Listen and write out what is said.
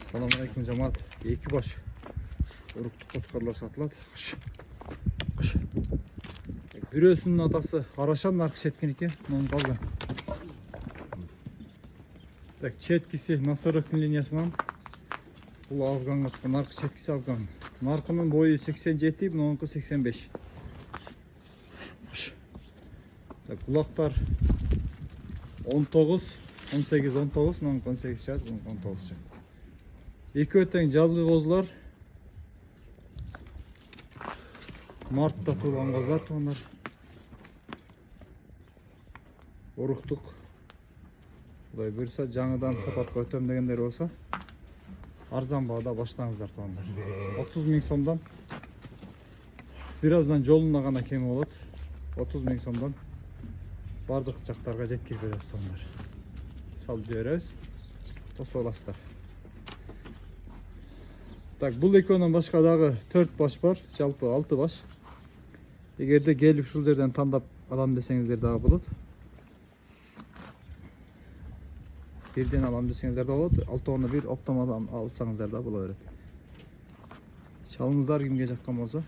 Assalamualaikum cemaat. İki baş. Uruktu koçkarlar satılады. Kış. Bürösünün atası Haraşan narkı çetkin eкен. Onun kaldı. Çetkisi Nasırık'ın liniyasından. Bu Afgan koçkar. Narkı çetkisi Afgan. Narkının boyu 87, bununki 85. Kulaklar 19, 18, 19, bununki 18 şart, bununki 19 şart. İki öten жазғы қозылар. Мартта туған қозылар туғандар. Ұрықтық. Құдай бұйырса жаңадан сапатқа өтем дегендер болса, арзан бағада баштаңыздар туғандар. 30 000 сомдан. Birazdan жолына ғана кеме болады. 30 000 сомдан бардық жақтарға жеткізіп береміз туғандар. Салып жібереміз. Тосып аласыздар. Так, бұл екеуінен басқа дағы 4 баш бар, жалпы 6 баш. Егерде келіп шул жерден таңдап алам десеңіздер дағы болады. Бірден алам десеңіздер дағы болады. 6-10'a bir оптом алсаңыздар да бола береді. Шалыңыздар кімге жаққан болса.